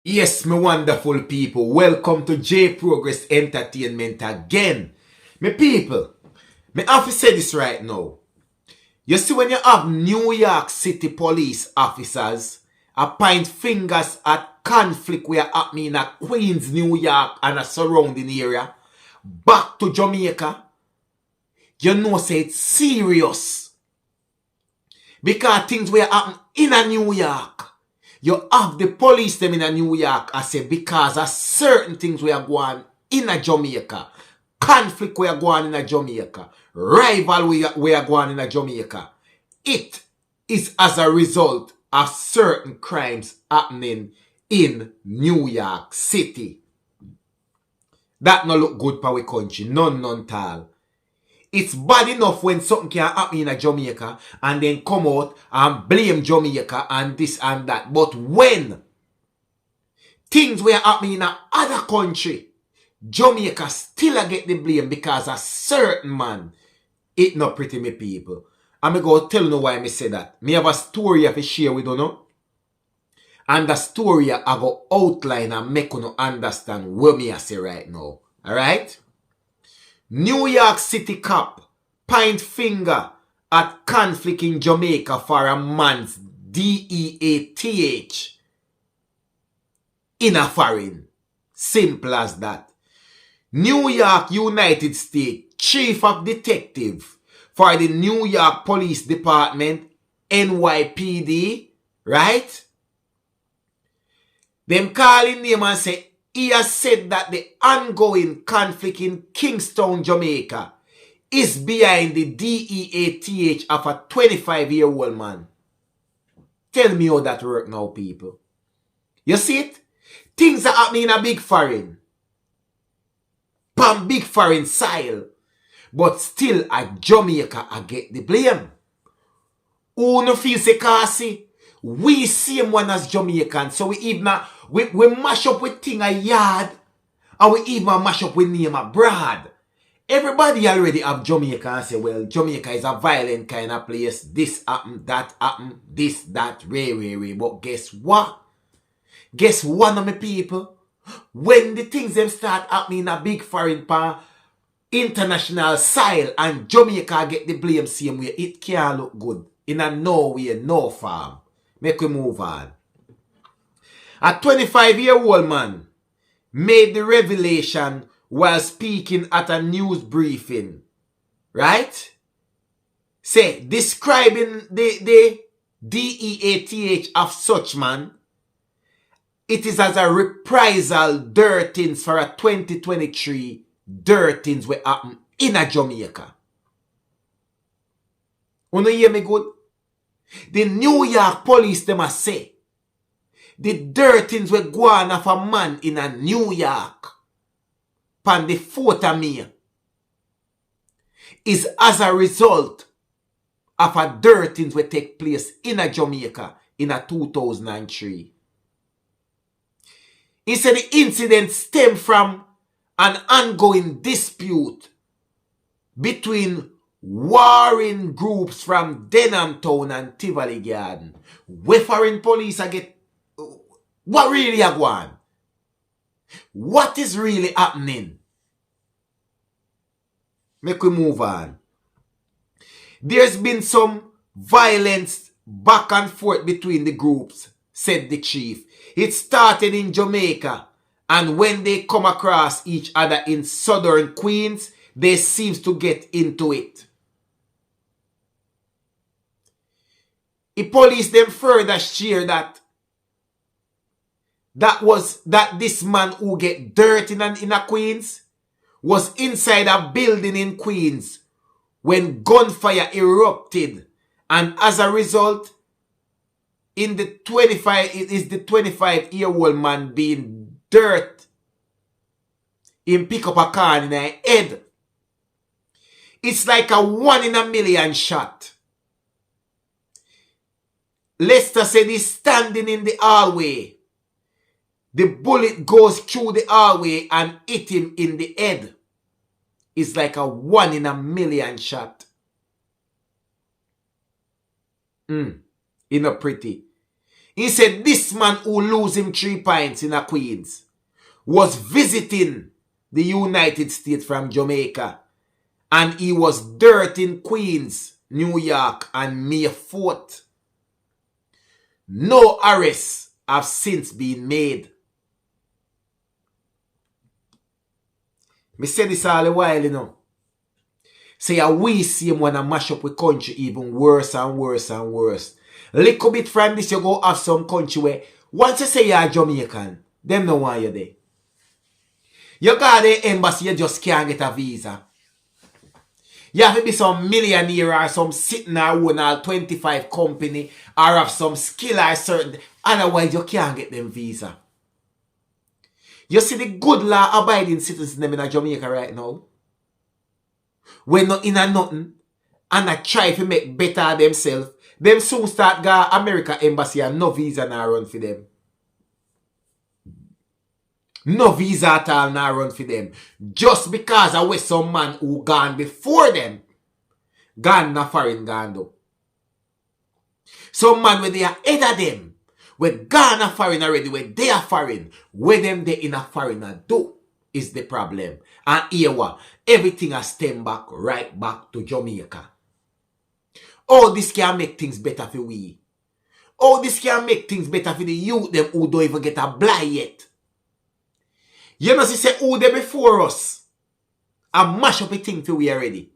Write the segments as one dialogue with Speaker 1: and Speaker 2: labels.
Speaker 1: Yes, my wonderful people, welcome to J Progress Entertainment again. My people, me have to say this right now. You see, when you have New York City police officers point fingers at conflict where happening in Queens, New York and a surrounding area, back to Jamaica, you know say it's serious. Because things were happen in a New York. You have the police them in a New York, I say, because of certain things we are going in a Jamaica. Conflict we are going in a Jamaica. Rival we are going in a Jamaica. It is as a result of certain crimes happening in New York City. That no look good for our country. None tall. It's bad enough when something can happen in a Jamaica and then come out and blame Jamaica and this and that. But when things were happening in a other country, Jamaica still get the blame because a certain man. It not pretty, me people. I'm going to tell you why I say that. Me have a story I share with you know. And the story I go outline and make you understand what me I say right now. Alright? New York City cop point finger at conflict in Jamaica for a man's DEATH in a foreign. Simple as that. New York, United States, Chief of Detective for the New York Police Department, NYPD, right? Them calling name and say, he has said that the ongoing conflict in Kingston, Jamaica is behind the DEATH of a 25-year-old man. Tell me how that work now, people. You see it? Things are happening in a big foreign. Pan big foreign style. But still at Jamaica I get the blame. Who no feel say kasi? We same one as Jamaican. So we even we mash up with thing a yard. And we even mash up with name abroad. Everybody already have Jamaica and say, well, Jamaica is a violent kind of place. This happen, this, that, way. But guess what? Guess one of my people? When the things them start happening in a big foreign pan, international style and Jamaica get the blame same way, it can't look good. In a no way, no farm. Make we move on. A 25-year-old man made the revelation while speaking at a news briefing. Right? Say, describing the DEATH of such man, it is as a reprisal dirtings for a 2023 dirtings will happen in a Jamaica. Wanna hear me good? The New York police them a say the dirtings will go on of a man in a New York pan the 4th of May is as a result of a dirtings will take place in a Jamaica in a 2003. He said the incident stemmed from an ongoing dispute between warring groups from Denham Town and Tivoli Garden. Where foreign police are get what really are going? What is really happening? Make we move on. There's been some violence back and forth between the groups, said the chief. It started in Jamaica, and when they come across each other in southern Queens, they seem to get into it. The police then further share that this man who get dirt in a Queens was inside a building in Queens when gunfire erupted, and as a result, it is the 25-year-old man being dirt. Him pick up a car in the head. It's like a 1 in a million shot. Lester said he's standing in the hallway. The bullet goes through the hallway and hit him in the head. It's like a 1 in a million shot. It's not pretty. He said this man who lose him 3 pints in a Queens was visiting the United States from Jamaica. And he was dirt in Queens, New York on May 4th. No arrests have since been made. Me say this all a while, you know. Say we see him when I mash up with country even worse and worse and worse. Little bit from this, you go have some country where once you say you're Jamaican, them no want you there. You got the embassy, you just can't get a visa. You have to be some millionaire or some sitting or own all 25 company or have some skill or certain. Otherwise, you can't get them visa. You see the good law abiding citizens them in Jamaica right now. When not in a nothing and I try to make better themselves, them soon start go America embassy and no visa now run for them. No visa at all now run for them. Just because I was some man who gone before them. Gone na foreign gone though. Some man where they are ahead of them. Where gone na foreign already. Where they are foreign. Where them they in a foreigner do is the problem. And here what? Everything has stem back right back to Jamaica. Oh, this can make things better for we. Oh, this can make things better for the youth them who don't even get a blight yet. You know, say who they before us. I mash up a thing for we already.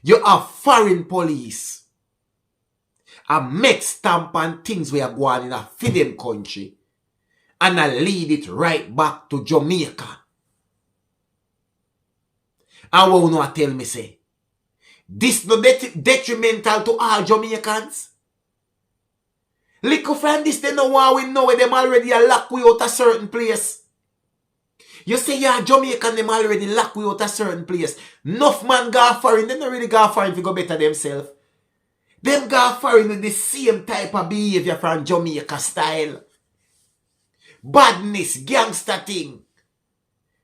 Speaker 1: You have foreign police. I make stamp and things we are going in a feeding country. And I lead it right back to Jamaica. And what you know tell me say? This no detrimental to all Jamaicans? Little friend, this they know why we know them already a lock we out a certain place. You say yeah, Jamaican them already lock we out a certain place. Enough man go foreign, they don't really go foreign to go better themselves. Them go foreign with the same type of behavior from Jamaica style. Badness, gangster thing.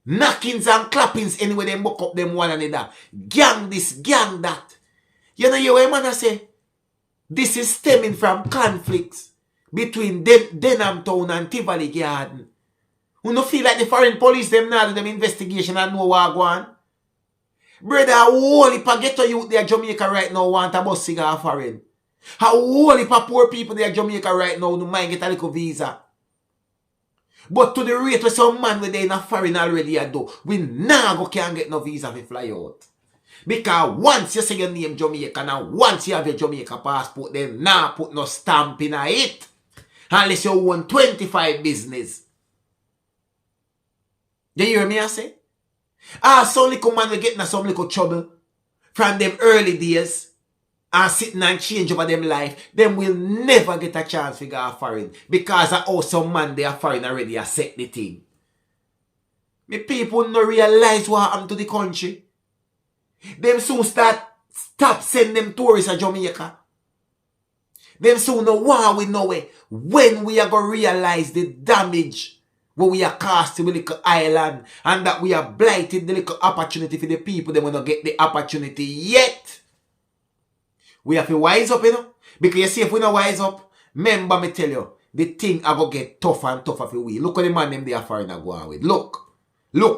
Speaker 1: Knockings and clappings anyway them buck up them one another. Gang this, gang that. You know you what man I say? This is stemming from conflicts between Denham Town and Tivoli Garden. You don't feel like the foreign police them now do them investigation and know what go on? Brother, how whole heap of ghetto youth there Jamaica right now want a bus cigar foreign? How whole heap of poor people there Jamaica right now don't mind get a little visa? But to the rate where some man where they in a foreign already a do, we now go can't get no visa to fly out. Because once you say your name Jamaica and once you have your Jamaica passport, then now put no stamp in it. Unless you own 25 business. You hear me I say? Some little man will get in some little trouble from them early days and sitting and change over them life, them will never get a chance to go foreign. Because of how some man they are foreign already a set the thing. Me people no realize what happened to the country. Them soon stop sending them tourists to Jamaica. Them soon know why we know it. When we are going to realize the damage what we are caused to the little island and that we are blighted the little opportunity for the people that will not get the opportunity yet. We have to wise up, you know. Because you see, if we not wise up, remember me tell you, the thing are going to get tougher and tougher for we. Look at the man them they are foreigner go on with. Look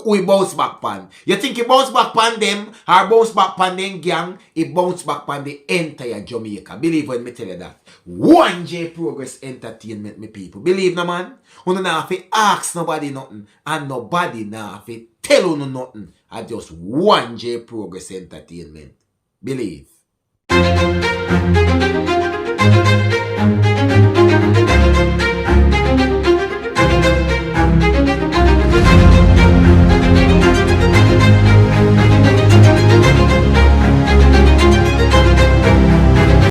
Speaker 1: who he bounce back pan. You think he bounce back pan them, or bounce back pan them gang, he bounce back pan the entire Jamaica. Believe when me tell you that. 1J Progress Entertainment, me people. Believe no man. You don't have to ask nobody nothing, and nobody now have to tell you nothing. I just 1J Progress Entertainment. Believe.